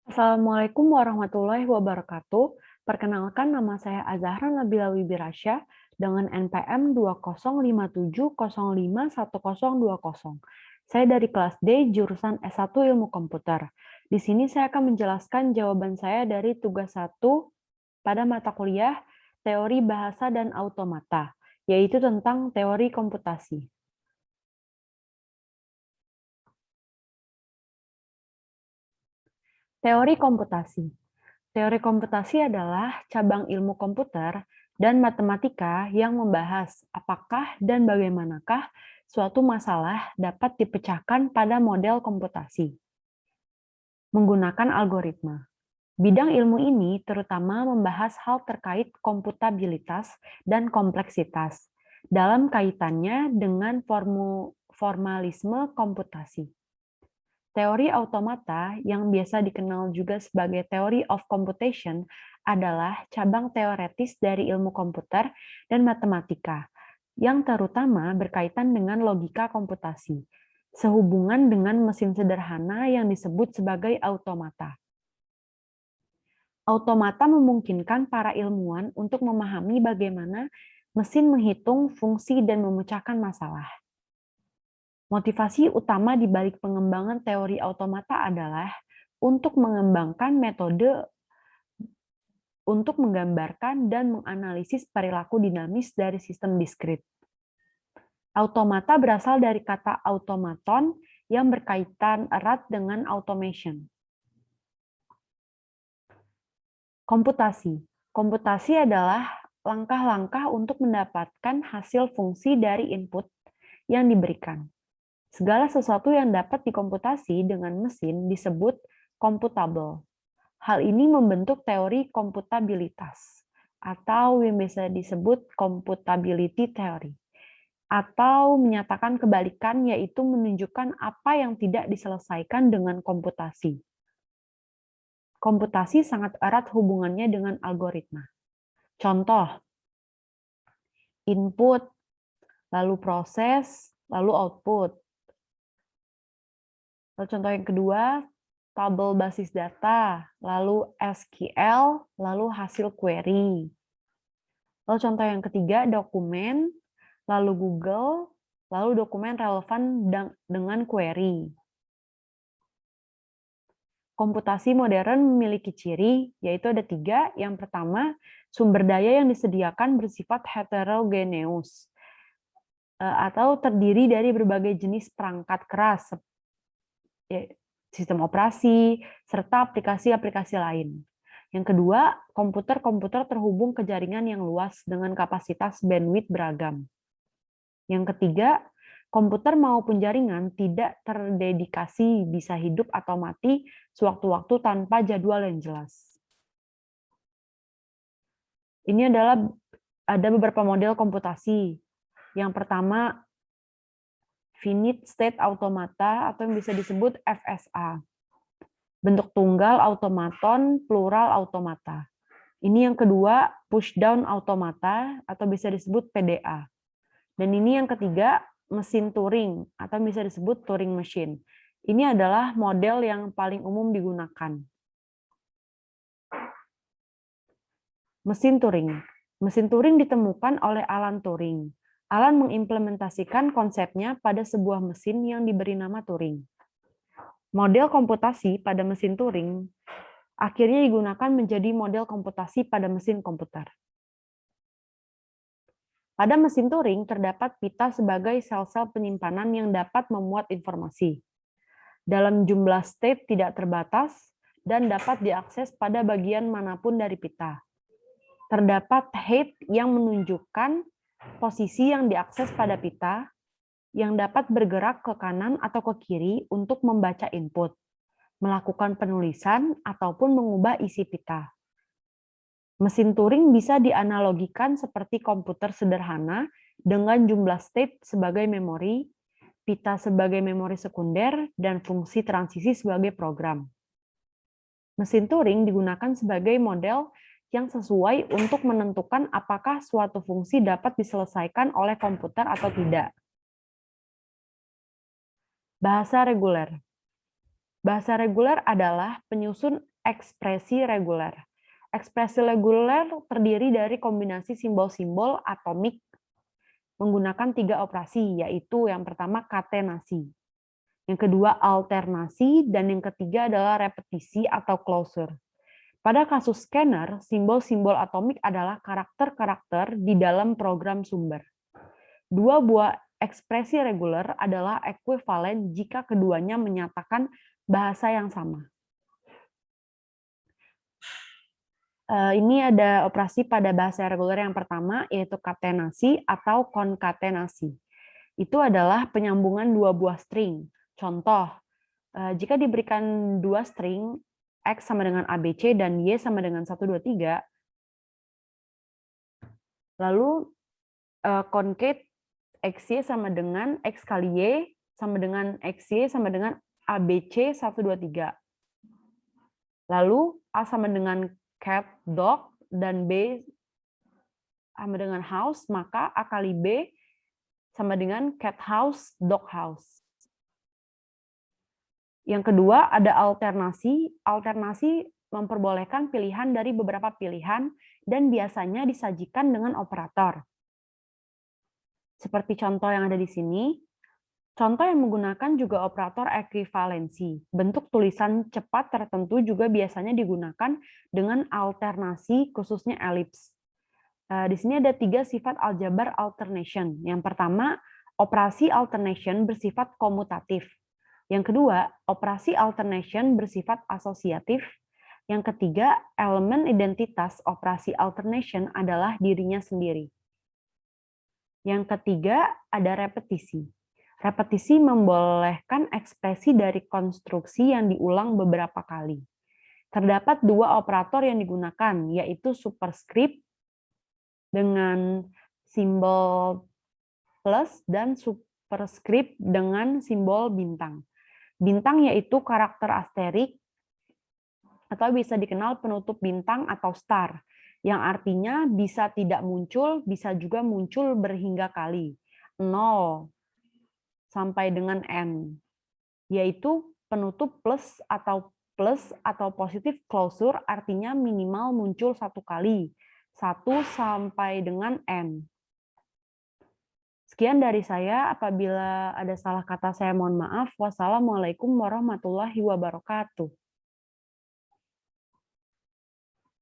Assalamualaikum warahmatullahi wabarakatuh. Perkenalkan, nama saya Azahra Nabila Wibirasya dengan NPM 2057051020. Saya dari kelas D, jurusan S1 Ilmu Komputer. Di sini saya akan menjelaskan jawaban saya dari tugas 1 pada mata kuliah Teori Bahasa dan Automata, yaitu tentang teori komputasi. Teori komputasi. Teori komputasi adalah cabang ilmu komputer dan matematika yang membahas apakah dan bagaimanakah suatu masalah dapat dipecahkan pada model komputasi menggunakan algoritma. Bidang ilmu ini terutama membahas hal terkait komputabilitas dan kompleksitas dalam kaitannya dengan formalisme komputasi. Teori automata, yang biasa dikenal juga sebagai Theory of Computation, adalah cabang teoretis dari ilmu komputer dan matematika, yang terutama berkaitan dengan logika komputasi, sehubungan dengan mesin sederhana yang disebut sebagai automata. Automata memungkinkan para ilmuwan untuk memahami bagaimana mesin menghitung fungsi dan memecahkan masalah. Motivasi utama di balik pengembangan teori automata adalah untuk mengembangkan metode untuk menggambarkan dan menganalisis perilaku dinamis dari sistem diskrit. Automata berasal dari kata automaton yang berkaitan erat dengan automation. Komputasi. Komputasi adalah langkah-langkah untuk mendapatkan hasil fungsi dari input yang diberikan. Segala sesuatu yang dapat dikomputasi dengan mesin disebut computable. Hal ini membentuk teori komputabilitas, atau yang biasa disebut computability theory, atau menyatakan kebalikan, yaitu menunjukkan apa yang tidak diselesaikan dengan komputasi. Komputasi sangat erat hubungannya dengan algoritma. Contoh, input, lalu proses, lalu output. Lalu contoh yang kedua, tabel basis data, lalu SQL, lalu hasil query. Lalu contoh yang ketiga, dokumen, lalu Google, lalu dokumen relevan dengan query. Komputasi modern memiliki ciri, yaitu ada 3. Yang pertama, sumber daya yang disediakan bersifat heterogeneus, atau terdiri dari berbagai jenis perangkat keras, sistem operasi, serta aplikasi-aplikasi lain. Yang kedua, komputer-komputer terhubung ke jaringan yang luas dengan kapasitas bandwidth beragam. Yang ketiga, komputer maupun jaringan tidak terdedikasi, bisa hidup atau mati sewaktu-waktu tanpa jadwal yang jelas. Ini adalah ada beberapa model komputasi. Yang pertama, finite state automata, atau yang bisa disebut FSA. Bentuk tunggal automaton, plural automata. Ini yang kedua, push down automata, atau bisa disebut PDA. Dan ini yang ketiga, mesin Turing, atau bisa disebut Turing machine. Ini adalah model yang paling umum digunakan. Mesin Turing. Mesin Turing ditemukan oleh Alan Turing. Alan mengimplementasikan konsepnya pada sebuah mesin yang diberi nama Turing. Model komputasi pada mesin Turing akhirnya digunakan menjadi model komputasi pada mesin komputer. Pada mesin Turing terdapat pita sebagai sel-sel penyimpanan yang dapat memuat informasi dalam jumlah state tidak terbatas dan dapat diakses pada bagian manapun dari pita. Terdapat head yang menunjukkan posisi yang diakses pada pita, yang dapat bergerak ke kanan atau ke kiri untuk membaca input, melakukan penulisan, ataupun mengubah isi pita. Mesin Turing bisa dianalogikan seperti komputer sederhana dengan jumlah state sebagai memori, pita sebagai memori sekunder, dan fungsi transisi sebagai program. Mesin Turing digunakan sebagai model yang sesuai untuk menentukan apakah suatu fungsi dapat diselesaikan oleh komputer atau tidak. Bahasa reguler. Bahasa reguler adalah penyusun ekspresi reguler. Ekspresi reguler terdiri dari kombinasi simbol-simbol atomik menggunakan 3 operasi, yaitu yang pertama katenasi, yang kedua alternasi, dan yang ketiga adalah repetisi atau closure. Pada kasus scanner, simbol-simbol atomik adalah karakter-karakter di dalam program sumber. Dua buah ekspresi reguler adalah ekuivalen jika keduanya menyatakan bahasa yang sama. Ini ada operasi pada bahasa reguler yang pertama, yaitu katenasi atau konkatenasi. Itu adalah penyambungan dua buah string. Contoh, jika diberikan dua string, X sama dengan ABC dan Y sama dengan 1, 2, 3, lalu concate XY sama dengan X kali Y sama dengan XY sama dengan ABC 1, 2, 3. Lalu A sama dengan cat, dog, dan B sama dengan house, maka A kali B sama dengan cat house, dog house. Yang kedua, ada alternasi. Alternasi memperbolehkan pilihan dari beberapa pilihan dan biasanya disajikan dengan operator. Seperti contoh yang ada di sini, contoh yang menggunakan juga operator ekuivalensi. Bentuk tulisan cepat tertentu juga biasanya digunakan dengan alternasi, khususnya elips. Di sini ada 3 sifat aljabar alternation. Yang pertama, operasi alternation bersifat komutatif. Yang kedua, operasi alternation bersifat asosiatif. Yang ketiga, elemen identitas operasi alternation adalah dirinya sendiri. Yang ketiga, ada repetisi. Repetisi membolehkan ekspresi dari konstruksi yang diulang beberapa kali. Terdapat 2 operator yang digunakan, yaitu superscript dengan simbol plus dan superscript dengan simbol bintang. Bintang yaitu karakter asterik atau bisa dikenal penutup bintang atau star, yang artinya bisa tidak muncul, bisa juga muncul berhingga kali. 0 sampai dengan N, yaitu penutup plus atau positif closure, artinya minimal muncul 1 kali, 1 sampai dengan N. Sekian dari saya, apabila ada salah kata saya mohon maaf. Wassalamualaikum warahmatullahi wabarakatuh.